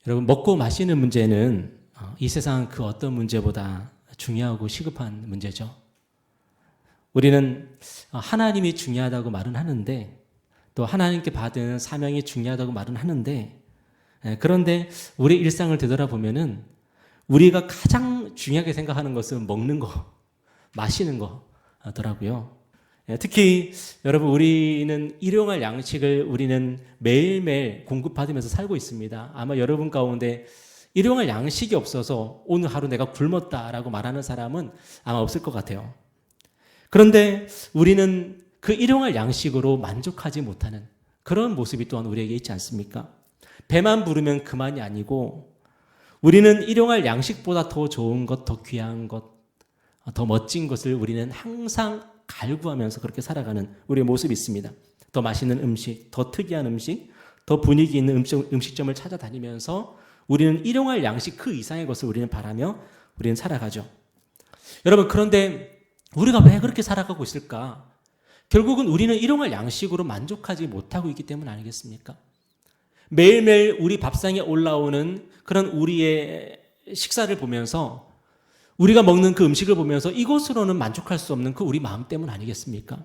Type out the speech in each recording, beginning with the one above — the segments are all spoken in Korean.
여러분, 먹고 마시는 문제는 이 세상 그 어떤 문제보다 중요하고 시급한 문제죠. 우리는 하나님이 중요하다고 말은 하는데, 또 하나님께 받은 사명이 중요하다고 말은 하는데, 그런데 우리 일상을 되돌아보면은 우리가 가장 중요하게 생각하는 것은 먹는 거, 마시는 거더라고요. 특히 여러분, 우리는 일용할 양식을 우리는 매일매일 공급받으면서 살고 있습니다. 아마 여러분 가운데 일용할 양식이 없어서 오늘 하루 내가 굶었다라고 말하는 사람은 아마 없을 것 같아요. 그런데 우리는 그 일용할 양식으로 만족하지 못하는 그런 모습이 또한 우리에게 있지 않습니까? 배만 부르면 그만이 아니고 우리는 일용할 양식보다 더 좋은 것, 더 귀한 것, 더 멋진 것을 우리는 항상 갈구하면서 그렇게 살아가는 우리의 모습이 있습니다. 더 맛있는 음식, 더 특이한 음식, 더 분위기 있는 음식점을 찾아다니면서 우리는 일용할 양식 그 이상의 것을 우리는 바라며 우리는 살아가죠. 여러분, 그런데 우리가 왜 그렇게 살아가고 있을까? 결국은 우리는 일용할 양식으로 만족하지 못하고 있기 때문 아니겠습니까? 매일매일 우리 밥상에 올라오는 그런 우리의 식사를 보면서 우리가 먹는 그 음식을 보면서 이것으로는 만족할 수 없는 그 우리 마음 때문 아니겠습니까?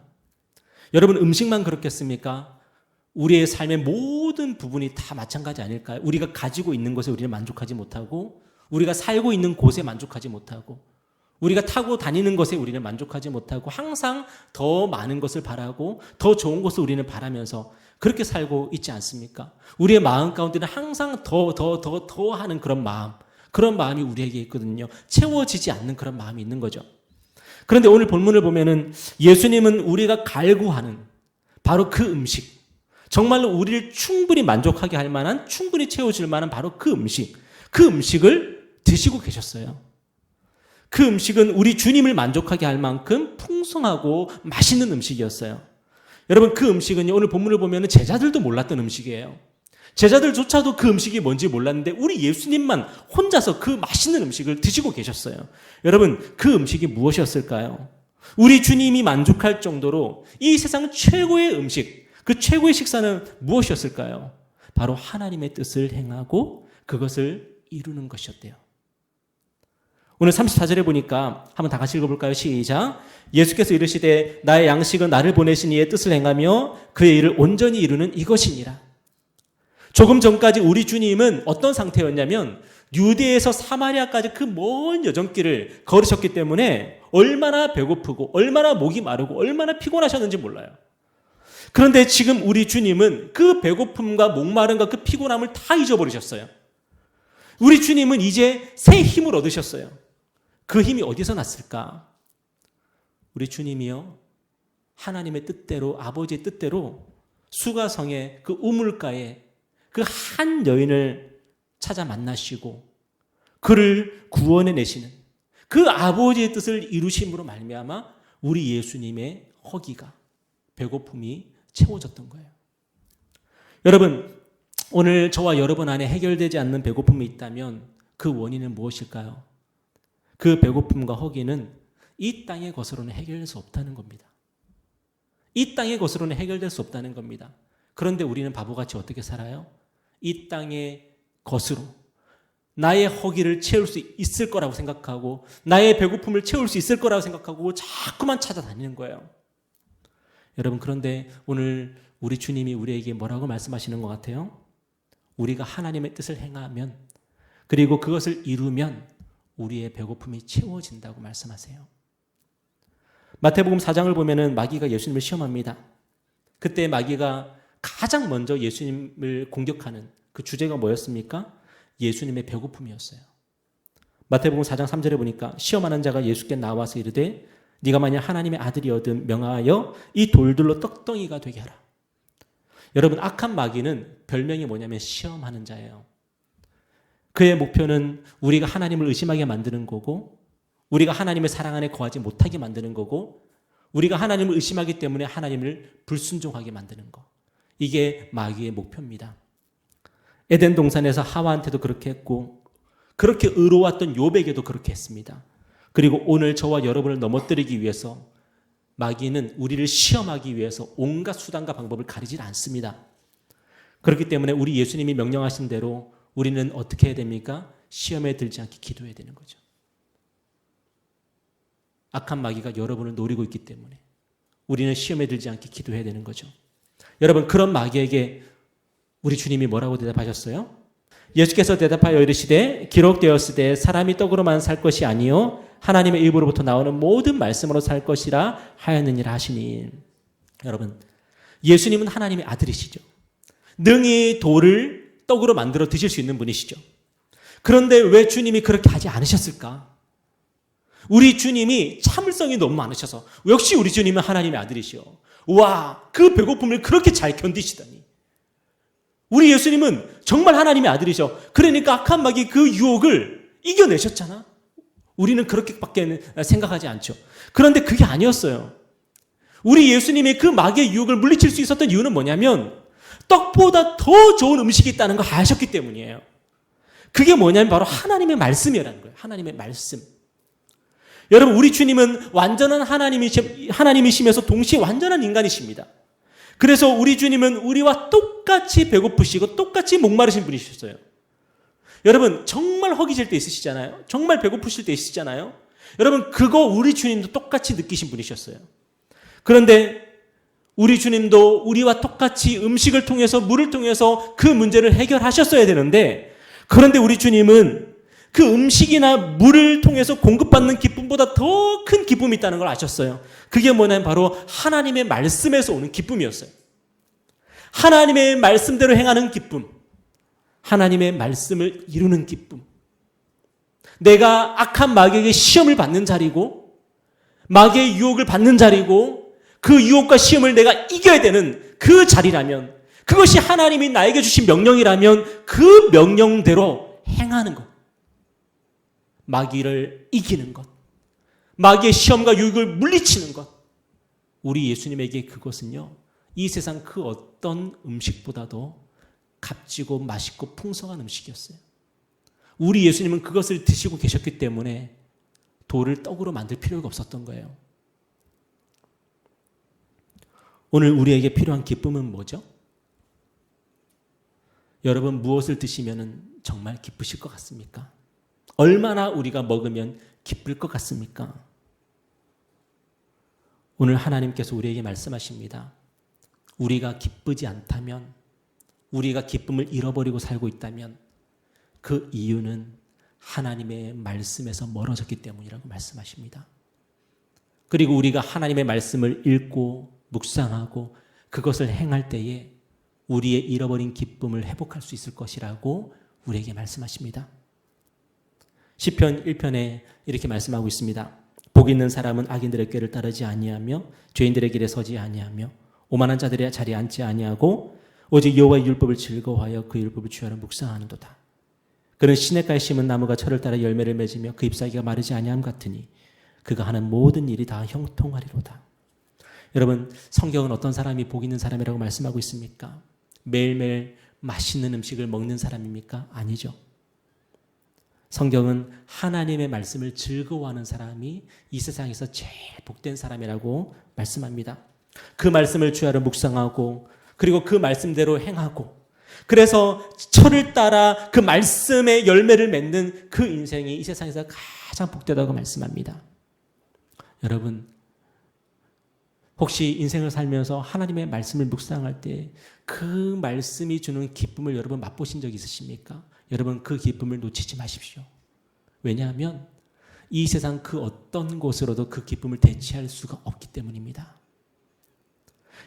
여러분, 음식만 그렇겠습니까? 우리의 삶의 모든 부분이 다 마찬가지 아닐까요? 우리가 가지고 있는 것에 우리는 만족하지 못하고, 우리가 살고 있는 곳에 만족하지 못하고, 우리가 타고 다니는 것에 우리는 만족하지 못하고, 항상 더 많은 것을 바라고 더 좋은 것을 우리는 바라면서 그렇게 살고 있지 않습니까? 우리의 마음 가운데는 항상 더 하는 그런 마음이 우리에게 있거든요. 채워지지 않는 그런 마음이 있는 거죠. 그런데 오늘 본문을 보면은 예수님은 우리가 갈구하는 바로 그 음식, 정말로 우리를 충분히 만족하게 할 만한, 충분히 채워줄 만한 바로 그 음식을 드시고 계셨어요. 그 음식은 우리 주님을 만족하게 할 만큼 풍성하고 맛있는 음식이었어요. 여러분, 그 음식은요, 오늘 본문을 보면은 제자들도 몰랐던 음식이에요. 제자들조차도 그 음식이 뭔지 몰랐는데 우리 예수님만 혼자서 그 맛있는 음식을 드시고 계셨어요. 여러분, 그 음식이 무엇이었을까요? 우리 주님이 만족할 정도로 이 세상 최고의 음식, 그 최고의 식사는 무엇이었을까요? 바로 하나님의 뜻을 행하고 그것을 이루는 것이었대요. 오늘 34절에 보니까 한번 다 같이 읽어볼까요? 시작. 예수께서 이르시되 나의 양식은 나를 보내신 이의 뜻을 행하며 그의 일을 온전히 이루는 이것이니라. 조금 전까지 우리 주님은 어떤 상태였냐면 유대에서 사마리아까지 그 먼 여정길을 걸으셨기 때문에 얼마나 배고프고 얼마나 목이 마르고 얼마나 피곤하셨는지 몰라요. 그런데 지금 우리 주님은 그 배고픔과 목마름과 그 피곤함을 다 잊어버리셨어요. 우리 주님은 이제 새 힘을 얻으셨어요. 그 힘이 어디서 났을까? 우리 주님이요, 하나님의 뜻대로, 아버지의 뜻대로 수가성의 그 우물가에 그 한 여인을 찾아 만나시고 그를 구원해내시는 그 아버지의 뜻을 이루심으로 말미암아 우리 예수님의 허기가, 배고픔이 채워졌던 거예요. 여러분, 오늘 저와 여러분 안에 해결되지 않는 배고픔이 있다면 그 원인은 무엇일까요? 그 배고픔과 허기는 이 땅의 것으로는 해결될 수 없다는 겁니다. 이 땅의 것으로는 해결될 수 없다는 겁니다. 그런데 우리는 바보같이 어떻게 살아요? 이 땅의 것으로 나의 허기를 채울 수 있을 거라고 생각하고 나의 배고픔을 채울 수 있을 거라고 생각하고 자꾸만 찾아다니는 거예요. 여러분, 그런데 오늘 우리 주님이 우리에게 뭐라고 말씀하시는 것 같아요? 우리가 하나님의 뜻을 행하면, 그리고 그것을 이루면 우리의 배고픔이 채워진다고 말씀하세요. 마태복음 4장을 보면은 마귀가 예수님을 시험합니다. 그때 마귀가 가장 먼저 예수님을 공격하는 그 주제가 뭐였습니까? 예수님의 배고픔이었어요. 마태복음 4장 3절에 보니까 시험하는 자가 예수께 나와서 이르되 네가 만약 하나님의 아들이거든 명하여 이 돌들로 떡덩이가 되게 하라. 여러분, 악한 마귀는 별명이 뭐냐면 시험하는 자예요. 그의 목표는 우리가 하나님을 의심하게 만드는 거고, 우리가 하나님의 사랑 안에 거하지 못하게 만드는 거고, 우리가 하나님을 의심하기 때문에 하나님을 불순종하게 만드는 거. 이게 마귀의 목표입니다. 에덴 동산에서 하와한테도 그렇게 했고, 그렇게 의로웠던 욥에게도 그렇게 했습니다. 그리고 오늘 저와 여러분을 넘어뜨리기 위해서 마귀는 우리를 시험하기 위해서 온갖 수단과 방법을 가리질 않습니다. 그렇기 때문에 우리 예수님이 명령하신 대로 우리는 어떻게 해야 됩니까? 시험에 들지 않게 기도해야 되는 거죠. 악한 마귀가 여러분을 노리고 있기 때문에 우리는 시험에 들지 않게 기도해야 되는 거죠. 여러분, 그런 마귀에게 우리 주님이 뭐라고 대답하셨어요? 예수께서 대답하여 이르시되 기록되었으되 사람이 떡으로만 살 것이 아니요 하나님의 입으로부터 나오는 모든 말씀으로 살 것이라 하였느니라 하시니. 여러분, 예수님은 하나님의 아들이시죠. 능히 돌을 떡으로 만들어 드실 수 있는 분이시죠. 그런데 왜 주님이 그렇게 하지 않으셨을까? 우리 주님이 참을성이 너무 많으셔서. 역시 우리 주님은 하나님의 아들이시오. 와, 그 배고픔을 그렇게 잘 견디시다니. 우리 예수님은 정말 하나님의 아들이셔. 그러니까 악한 마귀 그 유혹을 이겨내셨잖아. 우리는 그렇게밖에 생각하지 않죠. 그런데 그게 아니었어요. 우리 예수님이 그 마귀의 유혹을 물리칠 수 있었던 이유는 뭐냐면 떡보다 더 좋은 음식이 있다는 걸 아셨기 때문이에요. 그게 뭐냐면 바로 하나님의 말씀이라는 거예요. 하나님의 말씀. 여러분, 우리 주님은 완전한 하나님이시면서 동시에 완전한 인간이십니다. 그래서 우리 주님은 우리와 똑같이 배고프시고 똑같이 목마르신 분이셨어요. 여러분, 정말 허기질 때 있으시잖아요. 정말 배고프실 때 있으시잖아요. 여러분, 그거 우리 주님도 똑같이 느끼신 분이셨어요. 그런데 우리 주님도 우리와 똑같이 음식을 통해서 물을 통해서 그 문제를 해결하셨어야 되는데, 그런데 우리 주님은 그 음식이나 물을 통해서 공급받는 기쁨보다 더 큰 기쁨이 있다는 걸 아셨어요. 그게 뭐냐면 바로 하나님의 말씀에서 오는 기쁨이었어요. 하나님의 말씀대로 행하는 기쁨, 하나님의 말씀을 이루는 기쁨. 내가 악한 마귀에게 시험을 받는 자리고 마귀의 유혹을 받는 자리고 그 유혹과 시험을 내가 이겨야 되는 그 자리라면, 그것이 하나님이 나에게 주신 명령이라면 그 명령대로 행하는 것, 마귀를 이기는 것, 마귀의 시험과 유혹을 물리치는 것, 우리 예수님에게 그것은요, 이 세상 그 어떤 음식보다도 값지고 맛있고 풍성한 음식이었어요. 우리 예수님은 그것을 드시고 계셨기 때문에 돌을 떡으로 만들 필요가 없었던 거예요. 오늘 우리에게 필요한 기쁨은 뭐죠? 여러분, 무엇을 드시면 정말 기쁘실 것 같습니까? 얼마나 우리가 먹으면 기쁠 것 같습니까? 오늘 하나님께서 우리에게 말씀하십니다. 우리가 기쁘지 않다면, 우리가 기쁨을 잃어버리고 살고 있다면 그 이유는 하나님의 말씀에서 멀어졌기 때문이라고 말씀하십니다. 그리고 우리가 하나님의 말씀을 읽고 묵상하고 그것을 행할 때에 우리의 잃어버린 기쁨을 회복할 수 있을 것이라고 우리에게 말씀하십니다. 시편 1편에 이렇게 말씀하고 있습니다. 복 있는 사람은 악인들의 꾀를 따르지 아니하며 죄인들의 길에 서지 아니하며 오만한 자들의 자리에 앉지 아니하고 오직 여호와의 율법을 즐거워하여 그 율법을 주야로 묵상하는도다. 그는 시냇가에 심은 나무가 철을 따라 열매를 맺으며 그 잎사귀가 마르지 아니함 같으니 그가 하는 모든 일이 다 형통하리로다. 여러분, 성경은 어떤 사람이 복 있는 사람이라고 말씀하고 있습니까? 매일매일 맛있는 음식을 먹는 사람입니까? 아니죠. 성경은 하나님의 말씀을 즐거워하는 사람이 이 세상에서 제일 복된 사람이라고 말씀합니다. 그 말씀을 주야로 묵상하고 그리고 그 말씀대로 행하고, 그래서 철을 따라 그 말씀의 열매를 맺는 그 인생이 이 세상에서 가장 복되다고 말씀합니다. 여러분, 혹시 인생을 살면서 하나님의 말씀을 묵상할 때 그 말씀이 주는 기쁨을 여러분 맛보신 적 있으십니까? 여러분, 그 기쁨을 놓치지 마십시오. 왜냐하면 이 세상 그 어떤 곳으로도 그 기쁨을 대체할 수가 없기 때문입니다.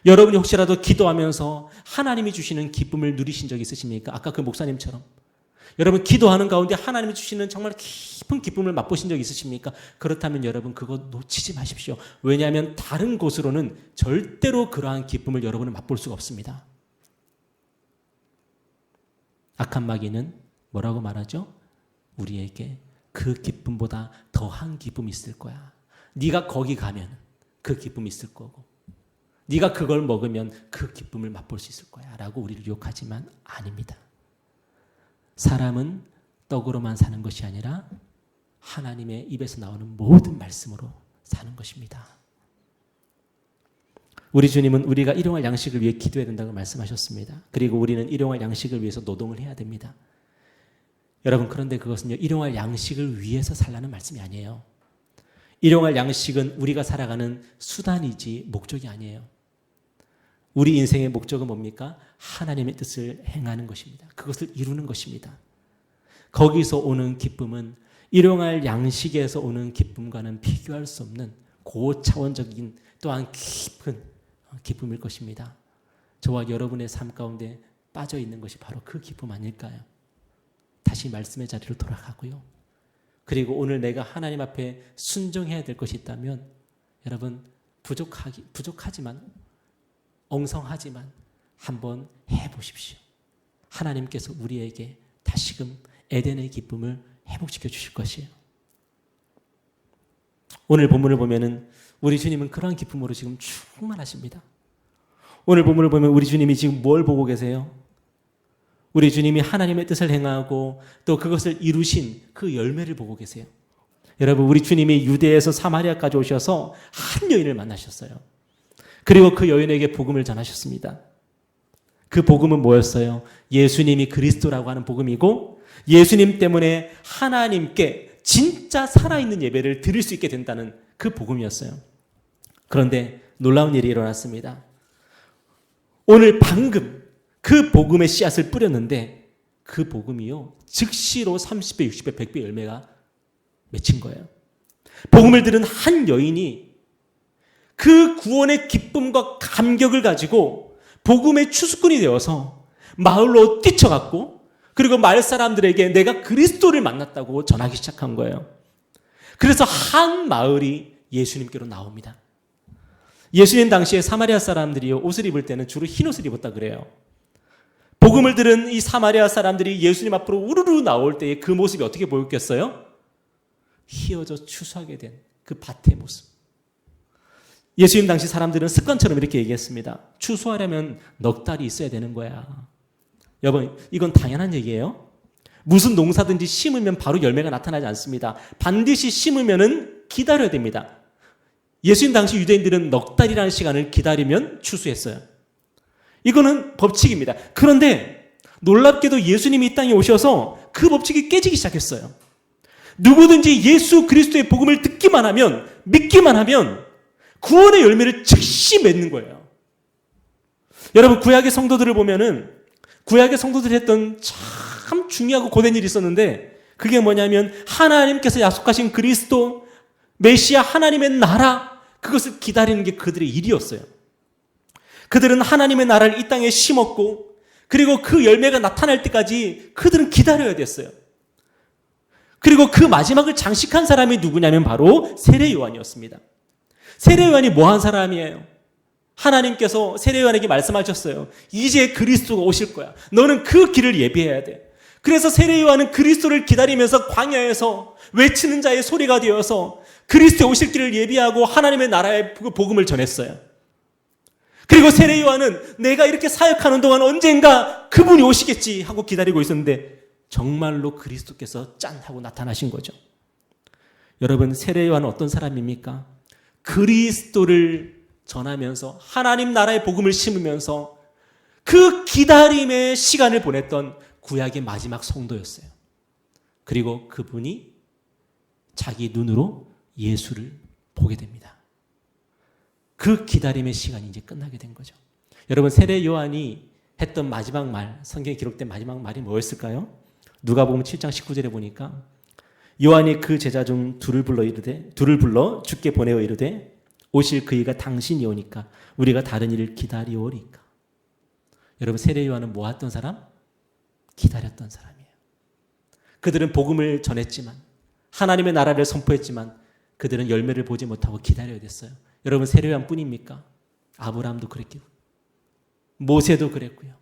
여러분이 혹시라도 기도하면서 하나님이 주시는 기쁨을 누리신 적 있으십니까? 아까 그 목사님처럼 여러분, 기도하는 가운데 하나님이 주시는 정말 깊은 기쁨을 맛보신 적 있으십니까? 그렇다면 여러분, 그거 놓치지 마십시오. 왜냐하면 다른 곳으로는 절대로 그러한 기쁨을 여러분은 맛볼 수가 없습니다. 악한 마귀는 뭐라고 말하죠? 우리에게 그 기쁨보다 더한 기쁨이 있을 거야. 네가 거기 가면 그 기쁨이 있을 거고, 네가 그걸 먹으면 그 기쁨을 맛볼 수 있을 거야 라고 우리를 유혹하지만 아닙니다. 사람은 떡으로만 사는 것이 아니라 하나님의 입에서 나오는 모든 말씀으로 사는 것입니다. 우리 주님은 우리가 일용할 양식을 위해 기도해야 된다고 말씀하셨습니다. 그리고 우리는 일용할 양식을 위해서 노동을 해야 됩니다. 여러분, 그런데 그것은요, 일용할 양식을 위해서 살라는 말씀이 아니에요. 일용할 양식은 우리가 살아가는 수단이지 목적이 아니에요. 우리 인생의 목적은 뭡니까? 하나님의 뜻을 행하는 것입니다. 그것을 이루는 것입니다. 거기서 오는 기쁨은 일용할 양식에서 오는 기쁨과는 비교할 수 없는 고차원적인 또한 깊은 기쁨일 것입니다. 저와 여러분의 삶 가운데 빠져 있는 것이 바로 그 기쁨 아닐까요? 다시 말씀의 자리로 돌아가고요. 그리고 오늘 내가 하나님 앞에 순종해야 될 것이 있다면 여러분, 부족하지만 엉성하지만 한번 해보십시오. 하나님께서 우리에게 다시금 에덴의 기쁨을 회복시켜 주실 것이에요. 오늘 본문을 보면은 우리 주님은 그러한 기쁨으로 지금 충만하십니다. 오늘 본문을 보면 우리 주님이 지금 뭘 보고 계세요? 우리 주님이 하나님의 뜻을 행하고 또 그것을 이루신 그 열매를 보고 계세요. 여러분, 우리 주님이 유대에서 사마리아까지 오셔서 한 여인을 만나셨어요. 그리고 그 여인에게 복음을 전하셨습니다. 그 복음은 뭐였어요? 예수님이 그리스도라고 하는 복음이고 예수님 때문에 하나님께 진짜 살아있는 예배를 드릴 수 있게 된다는 그 복음이었어요. 그런데 놀라운 일이 일어났습니다. 오늘 방금 그 복음의 씨앗을 뿌렸는데 그 복음이요, 즉시로 30배, 60배, 100배 열매가 맺힌 거예요. 복음을 들은 한 여인이 그 구원의 기쁨과 감격을 가지고 복음의 추수꾼이 되어서 마을로 뛰쳐갔고 그리고 마을 사람들에게 내가 그리스도를 만났다고 전하기 시작한 거예요. 그래서 한 마을이 예수님께로 나옵니다. 예수님 당시에 사마리아 사람들이 옷을 입을 때는 주로 흰 옷을 입었다 그래요. 복음을 들은 이 사마리아 사람들이 예수님 앞으로 우르르 나올 때의 그 모습이 어떻게 보였겠어요? 휘어져 추수하게 된 그 밭의 모습. 예수님 당시 사람들은 습관처럼 이렇게 얘기했습니다. 추수하려면 넉 달이 있어야 되는 거야. 여러분, 이건 당연한 얘기예요. 무슨 농사든지 심으면 바로 열매가 나타나지 않습니다. 반드시 심으면은 기다려야 됩니다. 예수님 당시 유대인들은 넉 달이라는 시간을 기다리면 추수했어요. 이거는 법칙입니다. 그런데 놀랍게도 예수님이 이 땅에 오셔서 그 법칙이 깨지기 시작했어요. 누구든지 예수 그리스도의 복음을 듣기만 하면, 믿기만 하면 구원의 열매를 즉시 맺는 거예요. 여러분, 구약의 성도들을 보면은 구약의 성도들이 했던 참 중요하고 고된 일이 있었는데 그게 뭐냐면 하나님께서 약속하신 그리스도 메시아 하나님의 나라, 그것을 기다리는 게 그들의 일이었어요. 그들은 하나님의 나라를 이 땅에 심었고 그리고 그 열매가 나타날 때까지 그들은 기다려야 됐어요. 그리고 그 마지막을 장식한 사람이 누구냐면 바로 세례 요한이었습니다. 세례 요한이 뭐한 사람이에요? 하나님께서 세례 요한에게 말씀하셨어요. 이제 그리스도가 오실 거야. 너는 그 길을 예비해야 돼. 그래서 세례 요한은 그리스도를 기다리면서 광야에서 외치는 자의 소리가 되어서 그리스도의 오실 길을 예비하고 하나님의 나라의 복음을 전했어요. 그리고 세례 요한은 내가 이렇게 사역하는 동안 언젠가 그분이 오시겠지 하고 기다리고 있었는데 정말로 그리스도께서 짠 하고 나타나신 거죠. 여러분, 세례 요한은 어떤 사람입니까? 그리스도를 전하면서 하나님 나라의 복음을 심으면서 그 기다림의 시간을 보냈던 구약의 마지막 성도였어요. 그리고 그분이 자기 눈으로 예수를 보게 됩니다. 그 기다림의 시간이 이제 끝나게 된 거죠. 여러분, 세례 요한이 했던 마지막 말, 성경에 기록된 마지막 말이 뭐였을까요? 누가복음 7장 19절에 보니까 요한이 그 제자 중 둘을 불러 주께 보내어 이르되 오실 그이가 당신이 오니까 우리가 다른 일을 기다리오리까. 여러분, 세례 요한은 뭐 했던 사람? 기다렸던 사람이에요. 그들은 복음을 전했지만 하나님의 나라를 선포했지만 그들은 열매를 보지 못하고 기다려야 됐어요. 여러분, 세례 요한 뿐입니까? 아브라함도 그랬고요. 모세도 그랬고요.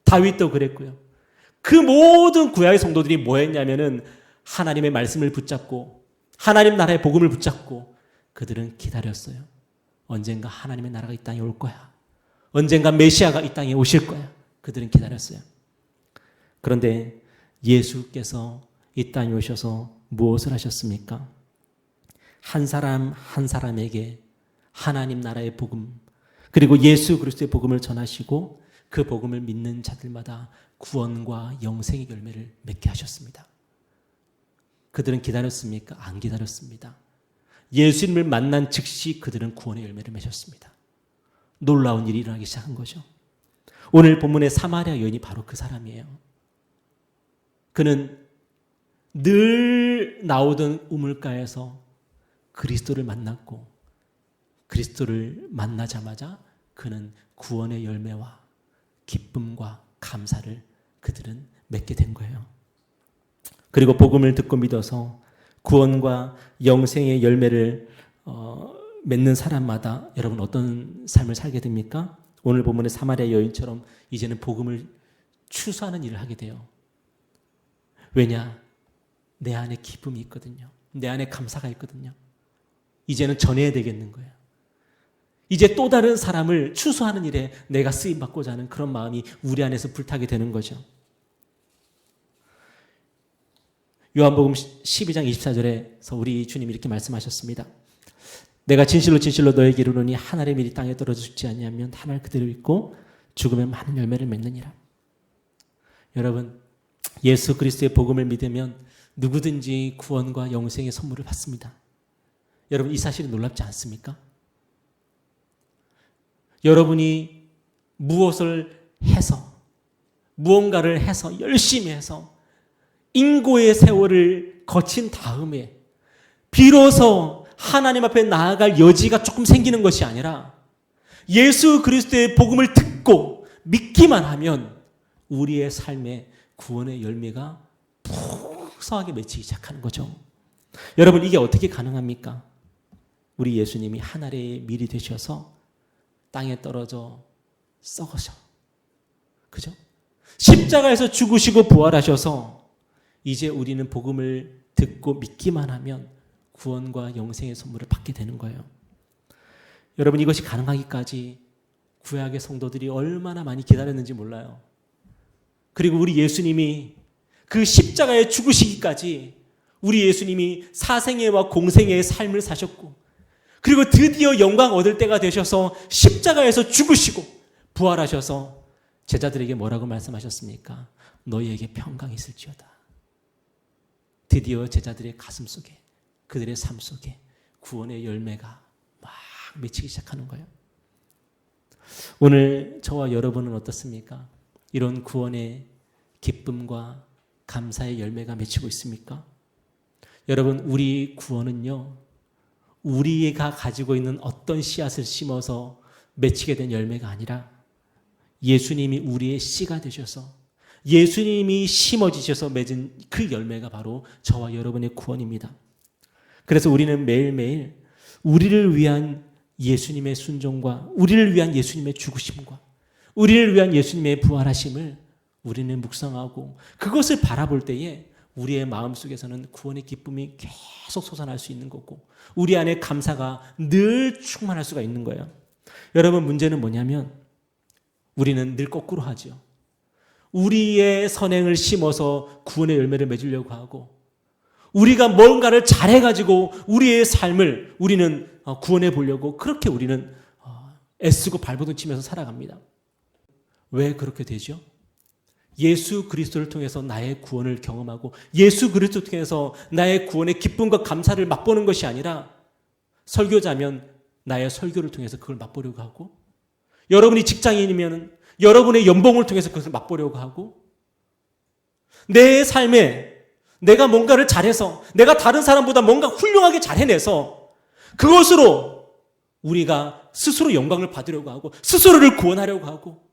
다윗도 그랬고요. 그 모든 구약의 성도들이 뭐 했냐면은 하나님의 말씀을 붙잡고 하나님 나라의 복음을 붙잡고 그들은 기다렸어요. 언젠가 하나님의 나라가 이 땅에 올 거야. 언젠가 메시아가 이 땅에 오실 거야. 그들은 기다렸어요. 그런데 예수께서 이 땅에 오셔서 무엇을 하셨습니까? 한 사람 한 사람에게 하나님 나라의 복음, 그리고 예수 그리스도의 복음을 전하시고 그 복음을 믿는 자들마다 구원과 영생의 열매를 맺게 하셨습니다. 그들은 기다렸습니까? 안 기다렸습니다. 예수님을 만난 즉시 그들은 구원의 열매를 맺었습니다. 놀라운 일이 일어나기 시작한 거죠. 오늘 본문의 사마리아 여인이 바로 그 사람이에요. 그는 늘 나오던 우물가에서 그리스도를 만났고 그리스도를 만나자마자 그는 구원의 열매와 기쁨과 감사를 그들은 맺게 된 거예요. 그리고 복음을 듣고 믿어서 구원과 영생의 열매를 맺는 사람마다 여러분 어떤 삶을 살게 됩니까? 오늘 본문의 사마리아 여인처럼 이제는 복음을 추수하는 일을 하게 돼요. 왜냐? 내 안에 기쁨이 있거든요. 내 안에 감사가 있거든요. 이제는 전해야 되겠는 거예요. 이제 또 다른 사람을 추수하는 일에 내가 쓰임받고자 하는 그런 마음이 우리 안에서 불타게 되는 거죠. 요한복음 12장 24절에서 우리 주님이 이렇게 말씀하셨습니다. 내가 진실로 진실로 너에게 이르노니 한 알의 밀이 땅에 떨어져 죽지 아니하면 한 알 그대로 있고 죽으면 많은 열매를 맺느니라. 여러분, 예수 그리스도의 복음을 믿으면 누구든지 구원과 영생의 선물을 받습니다. 여러분, 이 사실이 놀랍지 않습니까? 여러분이 무언가를 해서 열심히 해서 인고의 세월을 거친 다음에 비로소 하나님 앞에 나아갈 여지가 조금 생기는 것이 아니라 예수 그리스도의 복음을 듣고 믿기만 하면 우리의 삶에 구원의 열매가 풍성하게 맺히기 시작하는 거죠. 여러분, 이게 어떻게 가능합니까? 우리 예수님이 한 알의 밀이 되셔서 땅에 떨어져 썩으셔. 그죠? 십자가에서 죽으시고 부활하셔서 이제 우리는 복음을 듣고 믿기만 하면 구원과 영생의 선물을 받게 되는 거예요. 여러분, 이것이 가능하기까지 구약의 성도들이 얼마나 많이 기다렸는지 몰라요. 그리고 우리 예수님이 그 십자가에 죽으시기까지 우리 예수님이 사생애와 공생애의 삶을 사셨고 그리고 드디어 영광 얻을 때가 되셔서 십자가에서 죽으시고 부활하셔서 제자들에게 뭐라고 말씀하셨습니까? 너희에게 평강이 있을지어다. 드디어 제자들의 가슴 속에 그들의 삶 속에 구원의 열매가 막 맺히기 시작하는 거예요. 오늘 저와 여러분은 어떻습니까? 이런 구원의 기쁨과 감사의 열매가 맺히고 있습니까? 여러분, 우리 구원은요, 우리가 가지고 있는 어떤 씨앗을 심어서 맺히게 된 열매가 아니라 예수님이 우리의 씨가 되셔서 예수님이 심어지셔서 맺은 그 열매가 바로 저와 여러분의 구원입니다. 그래서 우리는 매일매일 우리를 위한 예수님의 순종과 우리를 위한 예수님의 죽으심과 우리를 위한 예수님의 부활하심을 우리는 묵상하고 그것을 바라볼 때에 우리의 마음속에서는 구원의 기쁨이 계속 솟아날 수 있는 거고 우리 안에 감사가 늘 충만할 수가 있는 거예요. 여러분, 문제는 뭐냐면 우리는 늘 거꾸로 하죠. 우리의 선행을 심어서 구원의 열매를 맺으려고 하고 우리가 뭔가를 잘해가지고 우리의 삶을 우리는 구원해 보려고 그렇게 우리는 애쓰고 발버둥 치면서 살아갑니다. 왜 그렇게 되죠? 예수 그리스도를 통해서 나의 구원을 경험하고 예수 그리스도를 통해서 나의 구원의 기쁨과 감사를 맛보는 것이 아니라 설교자면 나의 설교를 통해서 그걸 맛보려고 하고 여러분이 직장인이면 여러분의 연봉을 통해서 그것을 맛보려고 하고 내 삶에 내가 뭔가를 잘해서 내가 다른 사람보다 뭔가 훌륭하게 잘 해내서 그것으로 우리가 스스로 영광을 받으려고 하고 스스로를 구원하려고 하고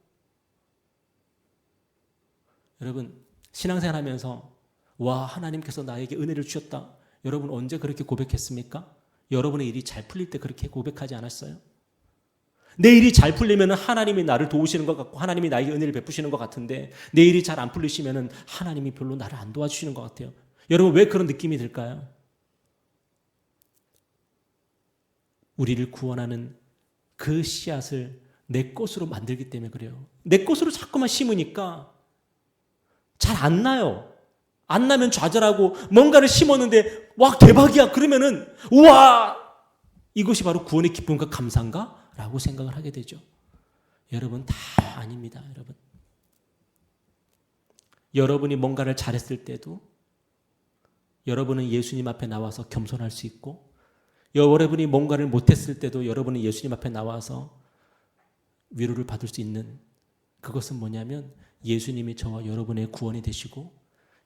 여러분, 신앙생활 하면서 와, 하나님께서 나에게 은혜를 주셨다. 여러분 언제 그렇게 고백했습니까? 여러분의 일이 잘 풀릴 때 그렇게 고백하지 않았어요? 내 일이 잘 풀리면 하나님이 나를 도우시는 것 같고 하나님이 나에게 은혜를 베푸시는 것 같은데 내 일이 잘 안 풀리시면 하나님이 별로 나를 안 도와주시는 것 같아요. 여러분, 왜 그런 느낌이 들까요? 우리를 구원하는 그 씨앗을 내 것으로 만들기 때문에 그래요. 내 것으로 자꾸만 심으니까 잘 안 나요. 안 나면 좌절하고 뭔가를 심었는데 와, 대박이야. 그러면은 우와, 이것이 바로 구원의 기쁨과 감사인가? 라고 생각을 하게 되죠. 여러분, 다 아닙니다, 여러분. 여러분이 뭔가를 잘했을 때도 여러분은 예수님 앞에 나와서 겸손할 수 있고, 여러분이 뭔가를 못했을 때도 여러분은 예수님 앞에 나와서 위로를 받을 수 있는, 그것은 뭐냐면 예수님이 저와 여러분의 구원이 되시고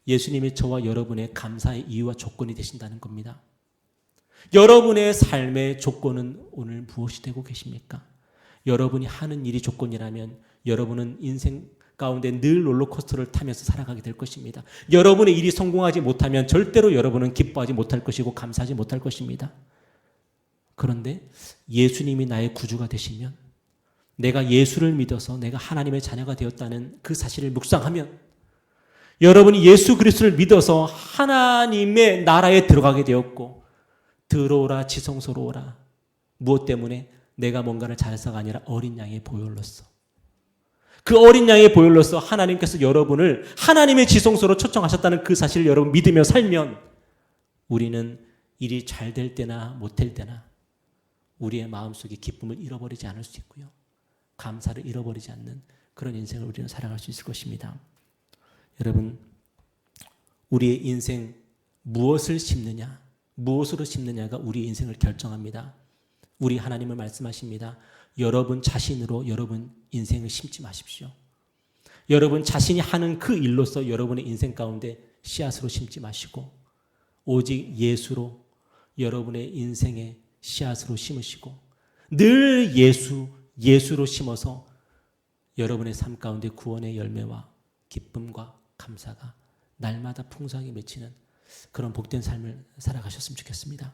예수님이 저와 여러분의 감사의 이유와 조건이 되신다는 겁니다. 여러분의 삶의 조건은 오늘 무엇이 되고 계십니까? 여러분이 하는 일이 조건이라면 여러분은 인생 가운데 늘 롤러코스터를 타면서 살아가게 될 것입니다. 여러분의 일이 성공하지 못하면 절대로 여러분은 기뻐하지 못할 것이고 감사하지 못할 것입니다. 그런데 예수님이 나의 구주가 되시면, 내가 예수를 믿어서 내가 하나님의 자녀가 되었다는 그 사실을 묵상하면, 여러분이 예수 그리스도를 믿어서 하나님의 나라에 들어가게 되었고, 들어오라 지성소로 오라. 무엇 때문에? 내가 뭔가를 잘해서가 아니라 어린 양의 보혈로서. 그 어린 양의 보혈로서 하나님께서 여러분을 하나님의 지성소로 초청하셨다는 그 사실을 여러분 믿으며 살면, 우리는 일이 잘 될 때나 못될 때나 우리의 마음속에 기쁨을 잃어버리지 않을 수 있고요, 감사를 잃어버리지 않는 그런 인생을 우리는 살아갈 수 있을 것입니다. 여러분, 우리의 인생 무엇을 심느냐, 무엇으로 심느냐가 우리의 인생을 결정합니다. 우리 하나님은 말씀하십니다. 여러분 자신으로 여러분 인생을 심지 마십시오. 여러분 자신이 하는 그 일로서 여러분의 인생 가운데 씨앗으로 심지 마시고, 오직 예수로 여러분의 인생의 씨앗으로 심으시고, 늘 예수로 심어서 여러분의 삶 가운데 구원의 열매와 기쁨과 감사가 날마다 풍성하게 맺히는 그런 복된 삶을 살아가셨으면 좋겠습니다.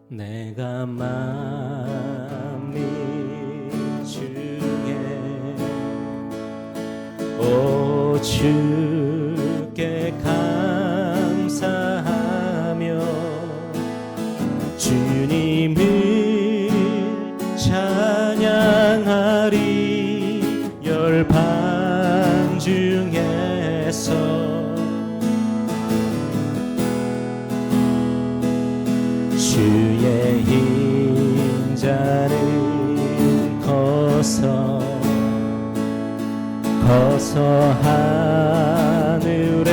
내가 만민 중에 오 주께 감사하며 주님을 찬양하리. 열방 중에서 주의 인자를 거서 하늘에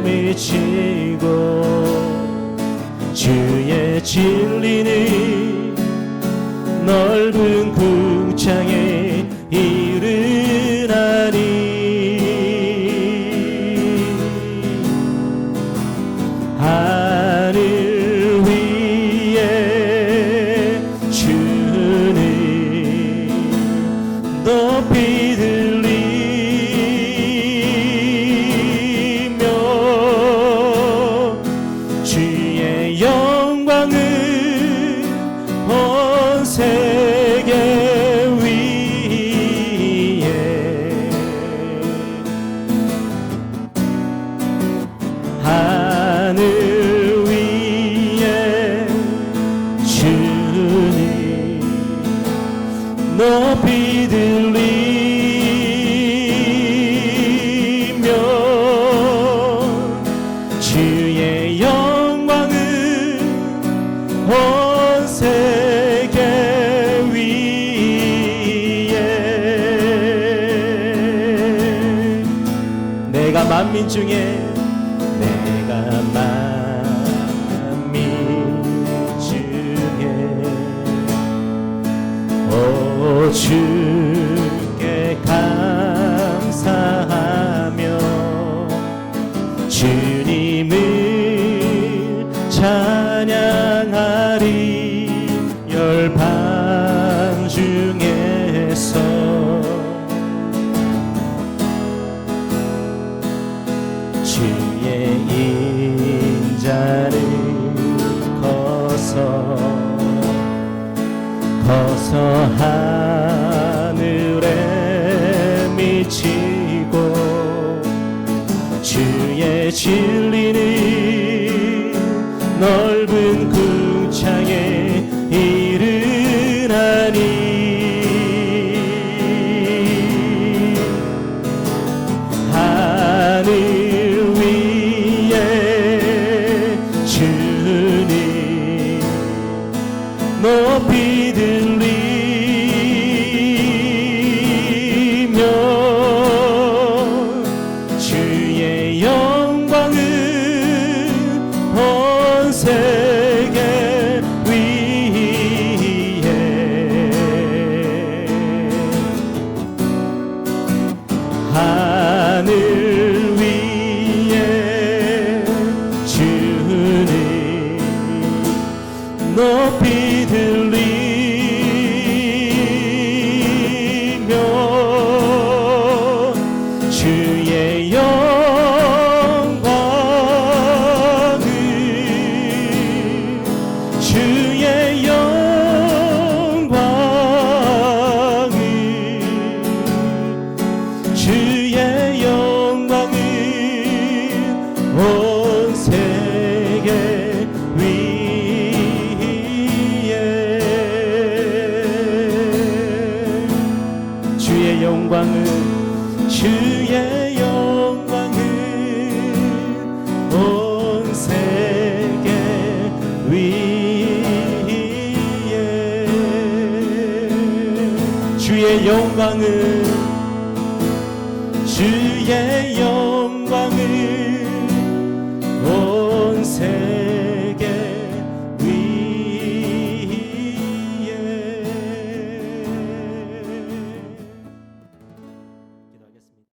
미치고 주의 진리는 넓은 궁창에 이르나니. 하늘 위에 주는 높이 들리며 주의 영광은 온 세계 위에. 하늘 위에 주는 높이 들리며 주의 영광은 온 세계 위에. 내가 만민 중에 오 주께 감사하며 주님을 찬양하리. 열방 중에서 주의 인자를 거서 하늘에 미치고 주의 진리는 넓은 궁창에 이르나니. 하늘 위에 주는 높이 들리며 하늘 위에 주님 높이 들리며 주의 영광을 주의 영광을 주의 영광을 온 세계 위에 주의 영광을 주의 영광을 온 세계 위에 주의 영광을 주의 영광을